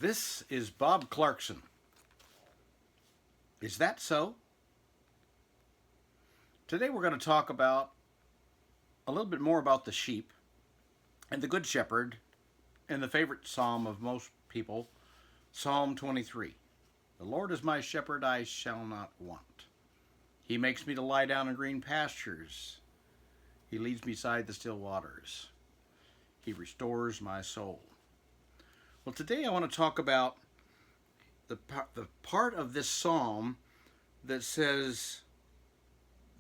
This is Bob Clarkson. Is that so? Today we're going to talk about a little bit more about the sheep and the Good Shepherd and the favorite psalm of most people, Psalm 23. The Lord is my shepherd, I shall not want. He makes me to lie down in green pastures. He leads me beside the still waters. He restores my soul. Well, today I want to talk about the part of this psalm that says,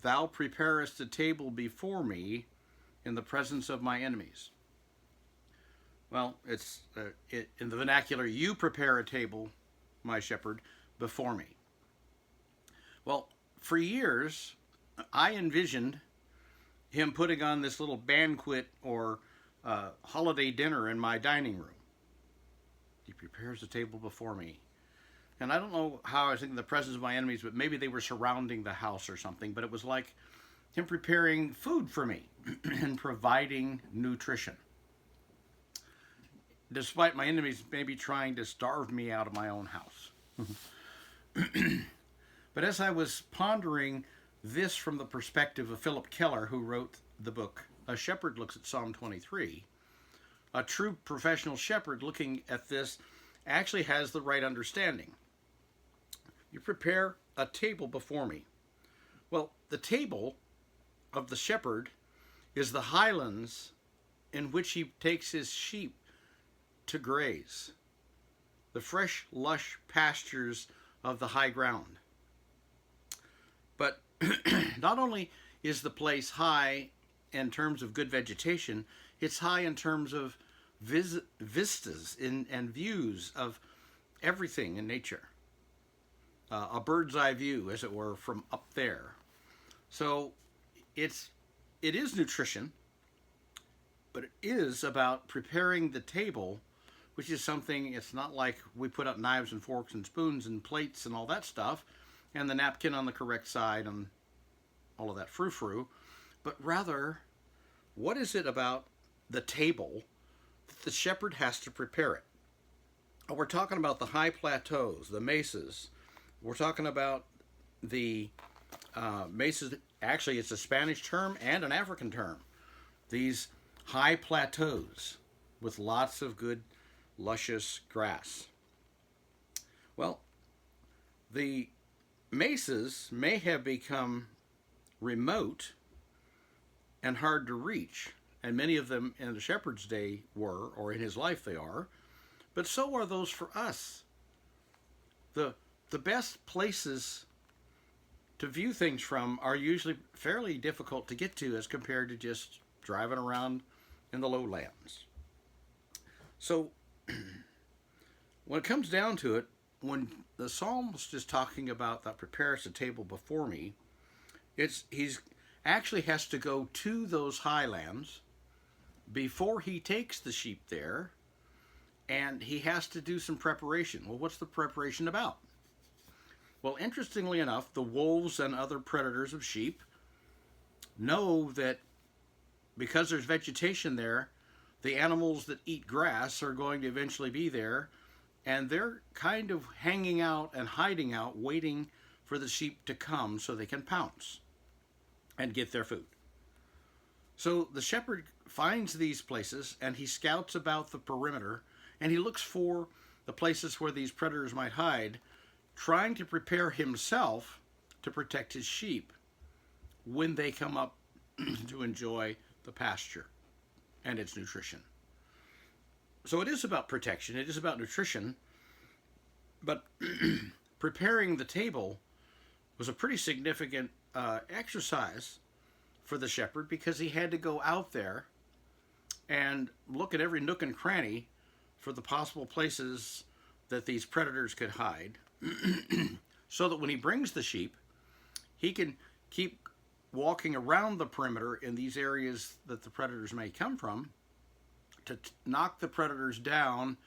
Thou preparest a table before me in the presence of my enemies. Well, it's in the vernacular, you prepare a table, my shepherd, before me. Well, for years, I envisioned him putting on this little banquet or holiday dinner in my dining room. He prepares a table before me. And I don't know how I was thinking the presence of my enemies, but maybe they were surrounding the house or something. But it was like him preparing food for me and providing nutrition. Despite my enemies maybe trying to starve me out of my own house. But as I was pondering this from the perspective of Phillip Keller, who wrote the book, A Shepherd Looks at Psalm 23, a true professional shepherd looking at this actually has the right understanding. You prepare a table before me. Well, the table of the shepherd is the highlands in which he takes his sheep to graze, the fresh, lush pastures of the high ground. But not only is the place high in terms of good vegetation, it's high in terms of vistas and views of everything in nature. A bird's eye view, as it were, from up there. So it is nutrition, but it is about preparing the table, which is something, it's not like we put up knives and forks and spoons and plates and all that stuff, and the napkin on the correct side and all of that frou-frou, but rather, what is it about the table that the shepherd has to prepare it? We're talking about the high plateaus, the mesas. We're talking about the mesas. Actually, it's a Spanish term and an African term. These high plateaus with lots of good, luscious grass. Well, the mesas may have become remote and hard to reach, and many of them in the shepherd's day were, or in his life they are, but so are those for us. The best places to view things from are usually fairly difficult to get to as compared to just driving around in the lowlands. So when it comes down to it, when the psalmist is talking about that prepares a table before me, he's actually has to go to those highlands before he takes the sheep there, and he has to do some preparation. Well, what's the preparation about? Well, interestingly enough, the wolves and other predators of sheep know that because there's vegetation there, the animals that eat grass are going to eventually be there, and they're kind of hanging out and hiding out, waiting for the sheep to come so they can pounce and get their food. So the shepherd finds these places, and he scouts about the perimeter, and he looks for the places where these predators might hide, trying to prepare himself to protect his sheep when they come up to enjoy the pasture and its nutrition. So it is about protection, it is about nutrition, but preparing the table was a pretty significant exercise for the shepherd, because he had to go out there and look at every nook and cranny for the possible places that these predators could hide, so that when he brings the sheep, he can keep walking around the perimeter in these areas that the predators may come from to knock the predators down,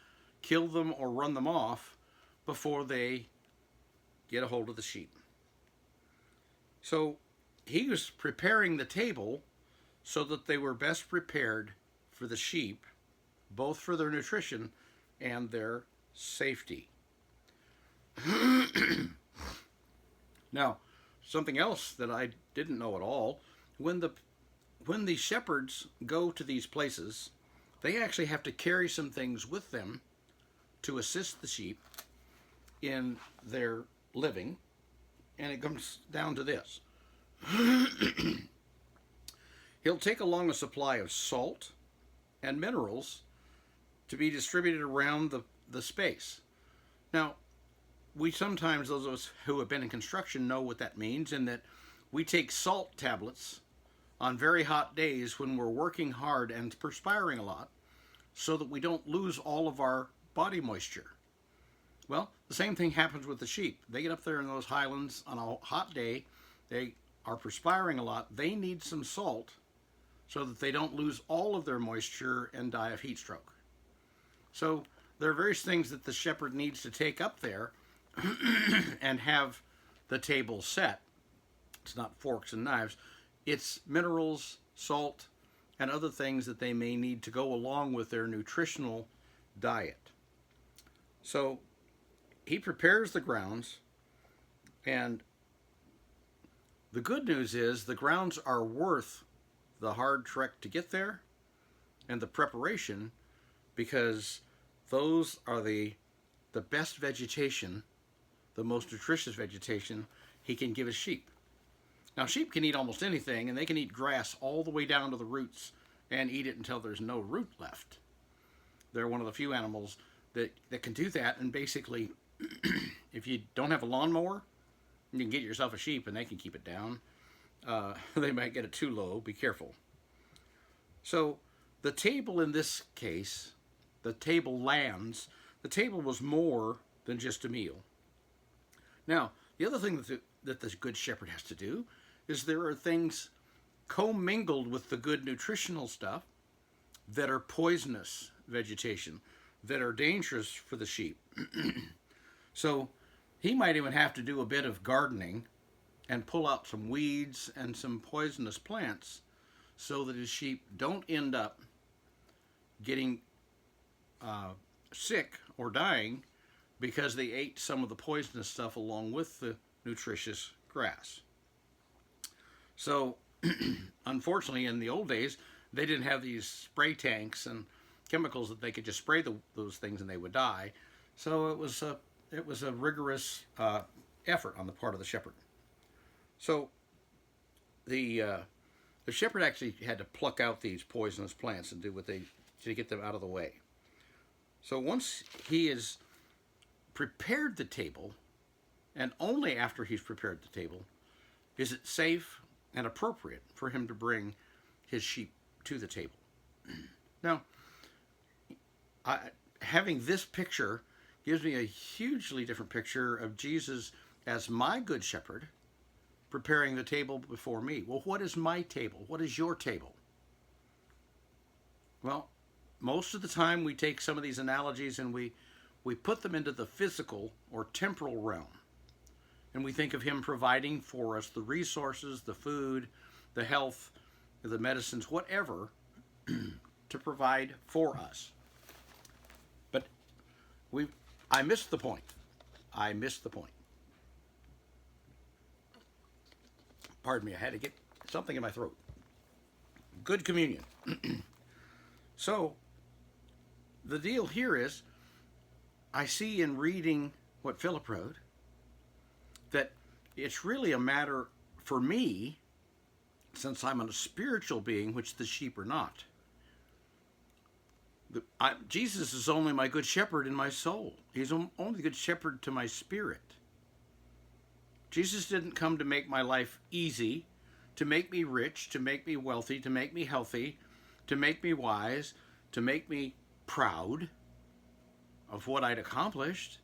kill them, or run them off before they get a hold of the sheep. So he was preparing the table so that they were best prepared for the sheep, both for their nutrition and their safety. Now, something else that I didn't know at all, when the shepherds go to these places, they actually have to carry some things with them to assist the sheep in their living, and it comes down to this. He'll take along a supply of salt and minerals to be distributed around the space. Now, we sometimes, those of us who have been in construction, know what that means, in that we take salt tablets on very hot days when we're working hard and perspiring a lot so that we don't lose all of our body moisture. Well, the same thing happens with the sheep. They get up there in those highlands on a hot day, they are perspiring a lot, they need some salt so that they don't lose all of their moisture and die of heat stroke. So there are various things that the shepherd needs to take up there and have the table set. It's not forks and knives. It's minerals, salt, and other things that they may need to go along with their nutritional diet. So he prepares the grounds, and the good news is the grounds are worth the hard trek to get there and the preparation, because those are the best vegetation, the most nutritious vegetation he can give his sheep. Now, sheep can eat almost anything, and they can eat grass all the way down to the roots and eat it until there's no root left. They're one of the few animals that can do that, and basically, if you don't have a lawnmower, you can get yourself a sheep and they can keep it down. They might get it too low. Be careful. So the table in this case, the table was more than just a meal. Now, the other thing that the good shepherd has to do is there are things commingled with the good nutritional stuff that are poisonous vegetation, that are dangerous for the sheep. So he might even have to do a bit of gardening and pull out some weeds and some poisonous plants so that his sheep don't end up getting sick or dying because they ate some of the poisonous stuff along with the nutritious grass. So, unfortunately, in the old days, they didn't have these spray tanks and chemicals that they could just spray those things and they would die. So it was a rigorous effort on the part of the shepherd. So the shepherd actually had to pluck out these poisonous plants and do what to get them out of the way. So once he has prepared the table, and only after he's prepared the table, is it safe and appropriate for him to bring his sheep to the table. Now, having this picture gives me a hugely different picture of Jesus as my good shepherd preparing the table before me. Well, what is my table? What is your table? Well, most of the time we take some of these analogies and we put them into the physical or temporal realm. And we think of him providing for us the resources, the food, the health, the medicines, whatever, to provide for us. But I missed the point. Pardon me, I had to get something in my throat. Good communion. So, the deal here is, I see in reading what Philip wrote, that it's really a matter for me, since I'm a spiritual being, which the sheep are not. Jesus is only my good shepherd in my soul. He's only the good shepherd to my spirit. Jesus didn't come to make my life easy, to make me rich, to make me wealthy, to make me healthy, to make me wise, to make me proud of what I'd accomplished.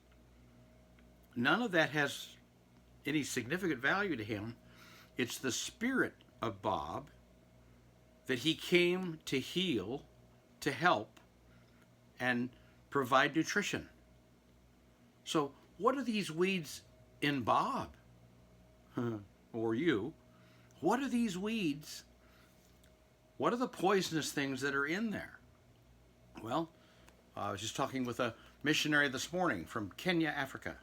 None of that has any significant value to him. It's the spirit of Bob that he came to heal, to help, and provide nutrition. So what are these weeds in Bob? Or you? What are these weeds? What are the poisonous things that are in there? Well, I was just talking with a missionary this morning from Kenya, Africa,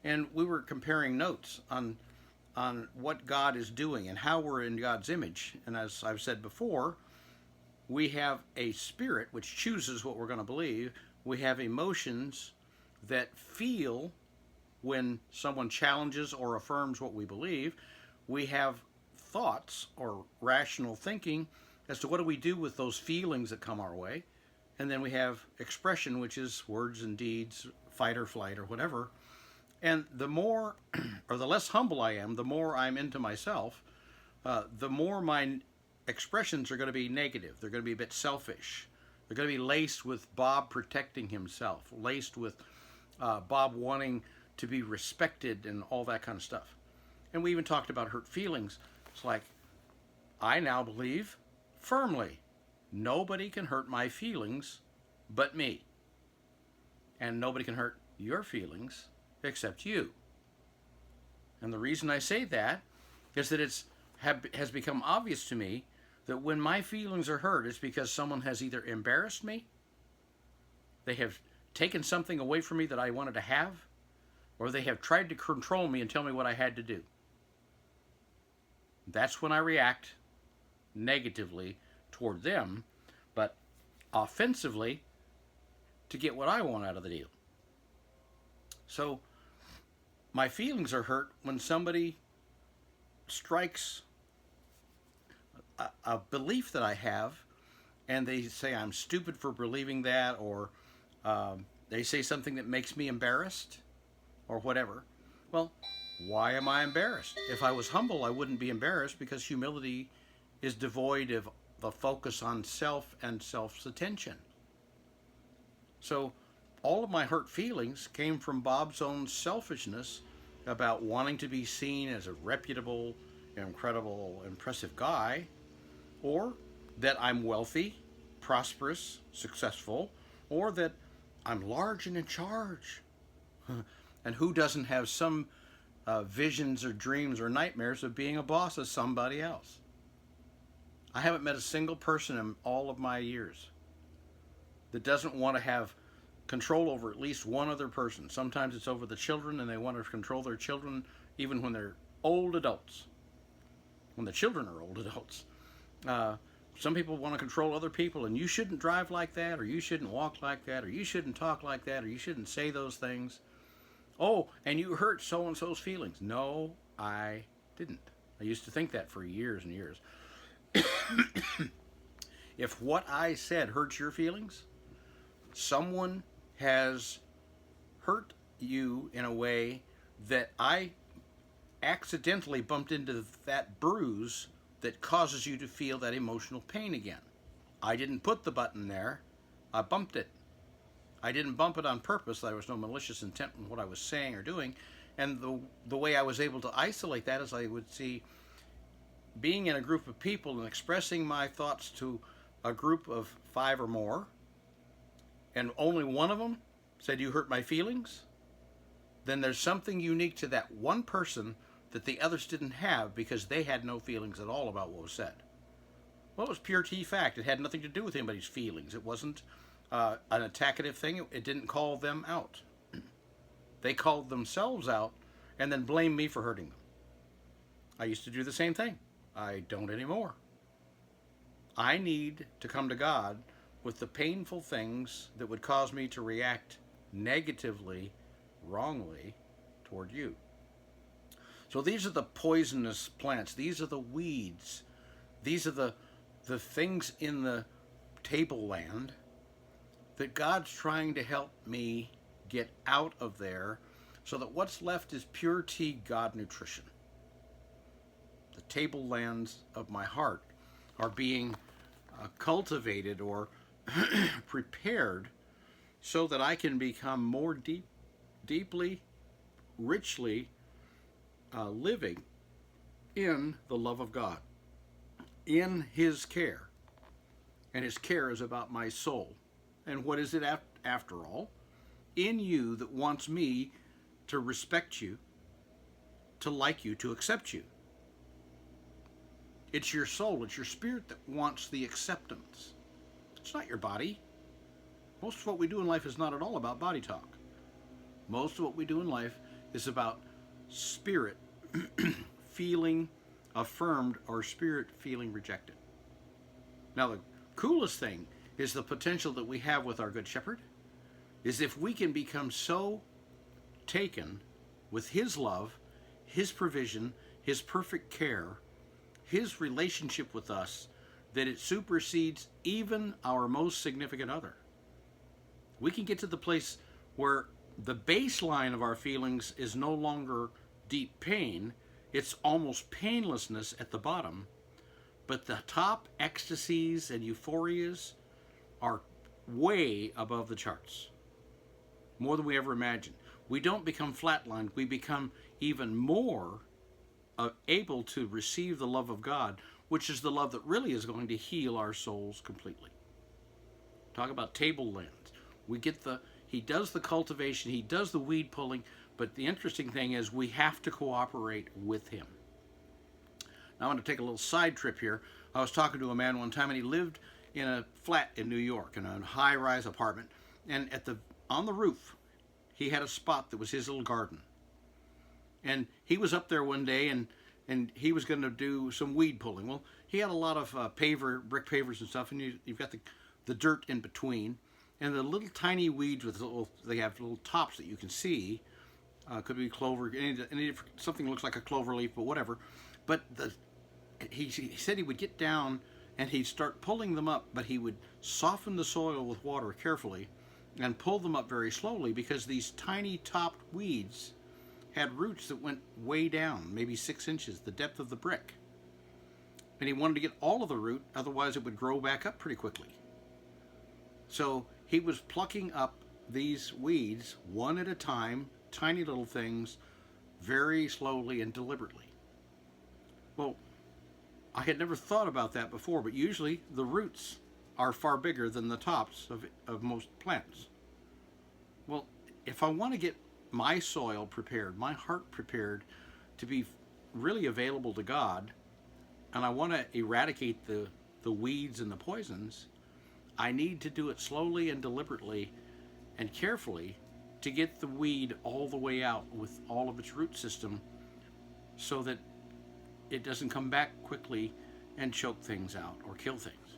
and we were comparing notes on what God is doing and how we're in God's image. And as I've said before, we have a spirit which chooses what we're going to believe. We have emotions that feel when someone challenges or affirms what we believe. We have thoughts or rational thinking as to what do we do with those feelings that come our way. And then we have expression, which is words and deeds, fight or flight or whatever. And the more or the less humble I am, the more I'm into myself, the more my expressions are going to be negative. They're going to be a bit selfish. They're going to be laced with Bob protecting himself, laced with Bob wanting to be respected and all that kind of stuff. And we even talked about hurt feelings. It's like, I now believe firmly, nobody can hurt my feelings but me. And nobody can hurt your feelings except you. And the reason I say that is that has become obvious to me that when my feelings are hurt, it's because someone has either embarrassed me, they have taken something away from me that I wanted to have, or they have tried to control me and tell me what I had to do. That's when I react negatively toward them, but offensively to get what I want out of the deal. So my feelings are hurt when somebody strikes a belief that I have, and they say I'm stupid for believing that, or they say something that makes me embarrassed, or whatever. Well, why am I embarrassed? If I was humble, I wouldn't be embarrassed, because humility is devoid of the focus on self and self's attention. So all of my hurt feelings came from Bob's own selfishness about wanting to be seen as a reputable, incredible, impressive guy, or that I'm wealthy, prosperous, successful, or that I'm large and in charge. And who doesn't have some visions or dreams or nightmares of being a boss of somebody else? I haven't met a single person in all of my years that doesn't want to have control over at least one other person. Sometimes it's over the children, and they want to control their children even when they're old adults, when the children are old adults. Some people want to control other people, and you shouldn't drive like that, or you shouldn't walk like that, or you shouldn't talk like that, or you shouldn't say those things. Oh, and you hurt so-and-so's feelings. No, I didn't. I used to think that for years and years. If what I said hurts your feelings, someone has hurt you in a way that I accidentally bumped into that bruise that causes you to feel that emotional pain again. I didn't put the button there. I bumped it. I didn't bump it on purpose. There was no malicious intent in what I was saying or doing. And the way I was able to isolate that is I would see being in a group of people and expressing my thoughts to a group of 5 or more, and only one of them said, "You hurt my feelings," then there's something unique to that one person that the others didn't have, because they had no feelings at all about what was said. Well, it was pure T fact. It had nothing to do with anybody's feelings. It wasn't an attackative thing. It didn't call them out. They called themselves out and then blamed me for hurting them. I used to do the same thing. I don't anymore. I need to come to God with the painful things that would cause me to react negatively, wrongly, toward you. So these are the poisonous plants. These are the weeds. These are the things in the tableland that God's trying to help me get out of there, so that what's left is pure tea God nutrition. The tablelands of my heart are being cultivated or prepared so that I can become more deeply, richly living in the love of God, in His care. And His care is about my soul. And what is it after all? In you that wants me to respect you, to like you, to accept you. It's your soul, it's your spirit that wants the acceptance. It's not your body. Most of what we do in life is not at all about body talk. Most of what we do in life is about spirit feeling affirmed or spirit feeling rejected. Now, the coolest thing is the potential that we have with our Good Shepherd is if we can become so taken with his love, his provision, his perfect care, his relationship with us, that it supersedes even our most significant other. We can get to the place where the baseline of our feelings is no longer deep pain, it's almost painlessness at the bottom, but the top ecstasies and euphorias are way above the charts, more than we ever imagined. We don't become flatlined, we become even more able to receive the love of God, which is the love that really is going to heal our souls completely. Talk about tablelands. He does the cultivation, he does the weed pulling, but the interesting thing is we have to cooperate with him. Now I want to take a little side trip here. I was talking to a man one time, and he lived in a flat in New York, in a high-rise apartment, and on the roof he had a spot that was his little garden. And he was up there one day, and he was going to do some weed pulling. Well, he had a lot of brick pavers and stuff, and you've got the dirt in between, and the little tiny weeds they have little tops that you can see. Could be clover, something looks like a clover leaf, but whatever. But he said he would get down and he'd start pulling them up, but he would soften the soil with water carefully and pull them up very slowly, because these tiny topped weeds had roots that went way down, maybe 6 inches, the depth of the brick. And he wanted to get all of the root, otherwise it would grow back up pretty quickly. So he was plucking up these weeds one at a time, tiny little things, very slowly and deliberately. Well, I had never thought about that before, but usually the roots are far bigger than the tops of most plants. Well, if I want to get my soil prepared, my heart prepared to be really available to God, and I want to eradicate the weeds and the poisons, I need to do it slowly and deliberately and carefully to get the weed all the way out with all of its root system, so that it doesn't come back quickly and choke things out or kill things.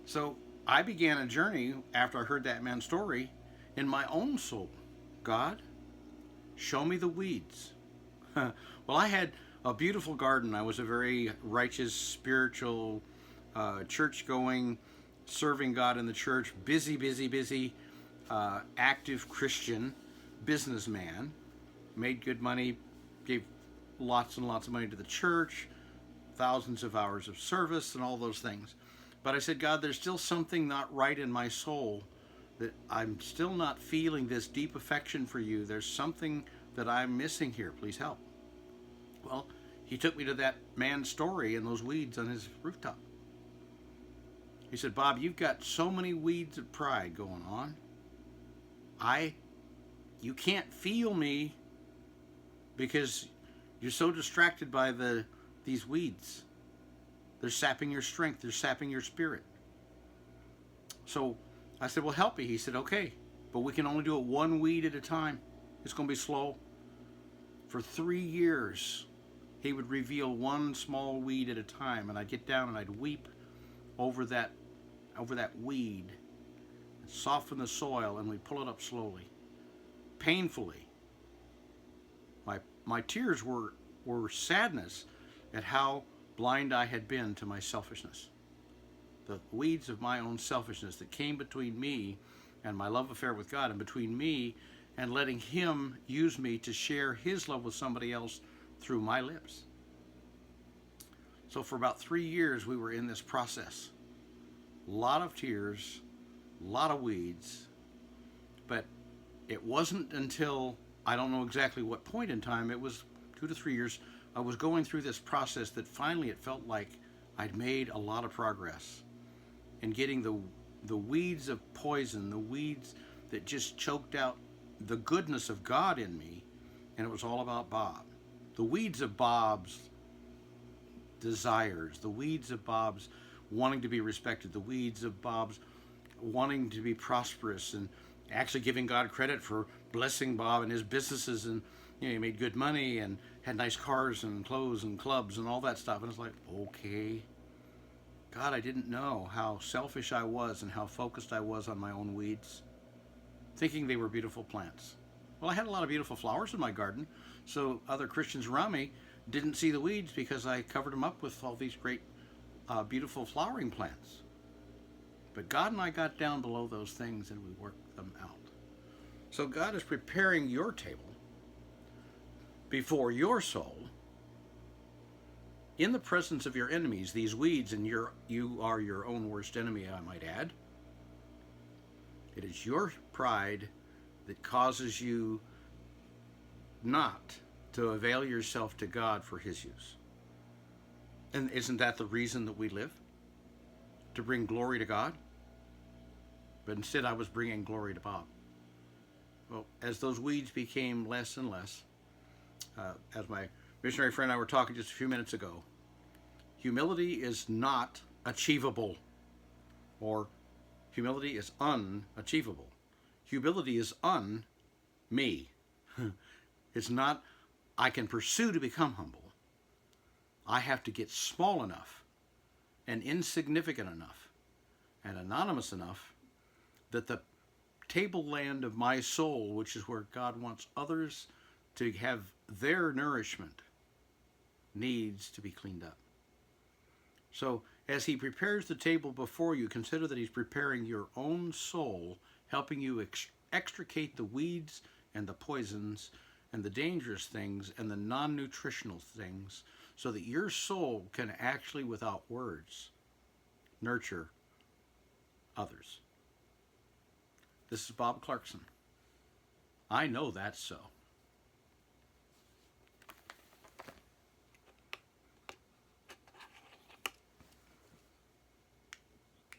So I began a journey after I heard that man's story in my own soul. God, show me the weeds. Well, I had a beautiful garden. I was a very righteous, spiritual, church-going, serving God in the church, busy, active Christian businessman, made good money, gave lots and lots of money to the church, thousands of hours of service and all those things. But I said, God, there's still something not right in my soul, that I'm still not feeling this deep affection for you. There's something that I'm missing here. Please help. Well, he took me to that man's story and those weeds on his rooftop. He said, Bob, you've got so many weeds of pride going on. You can't feel me because you're so distracted by these weeds. They're sapping your strength. They're sapping your spirit. So I said, well, help me. He said, okay, but we can only do it one weed at a time. It's going to be slow. For 3 years, he would reveal one small weed at a time, and I'd get down and I'd weep over that weed, and soften the soil, and we'd pull it up slowly, painfully. My tears were sadness at how blind I had been to my selfishness. The weeds of my own selfishness that came between me and my love affair with God, and between me and letting him use me to share his love with somebody else through my lips. So for about 3 years we were in this process. A lot of tears, a lot of weeds, but it wasn't until, I don't know exactly what point in time, it was 2 to 3 years, I was going through this process that finally it felt like I'd made a lot of progress in getting the weeds of poison, the weeds that just choked out the goodness of God in me, and it was all about Bob. The weeds of Bob's desires, the weeds of Bob's wanting to be respected, the weeds of Bob's wanting to be prosperous and actually giving God credit for blessing Bob and his businesses, and he made good money and had nice cars and clothes and clubs and all that stuff. And it's like, okay, God, I didn't know how selfish I was and how focused I was on my own weeds, thinking they were beautiful plants. Well, I had a lot of beautiful flowers in my garden, so other Christians around me didn't see the weeds because I covered them up with all these great, beautiful flowering plants. But God and I got down below those things and we worked them out. So God is preparing your table before your soul in the presence of your enemies, these weeds, and you are your own worst enemy, I might add. It is your pride that causes you not to avail yourself to God for his use. And isn't that the reason that we live? To bring glory to God? But instead I was bringing glory to Bob. Well, as those weeds became less and less, as my missionary friend and I were talking just a few minutes ago, humility is not achievable, or humility is unachievable. Humility is me. It's not, I can pursue to become humble. I have to get small enough and insignificant enough and anonymous enough that the tableland of my soul, which is where God wants others to have their nourishment, needs to be cleaned up. So as he prepares the table before you, consider that he's preparing your own soul, helping you extricate the weeds and the poisons and the dangerous things and the non-nutritional things, so that your soul can actually, without words, nurture others. This is Bob Clarkson. I know that's so.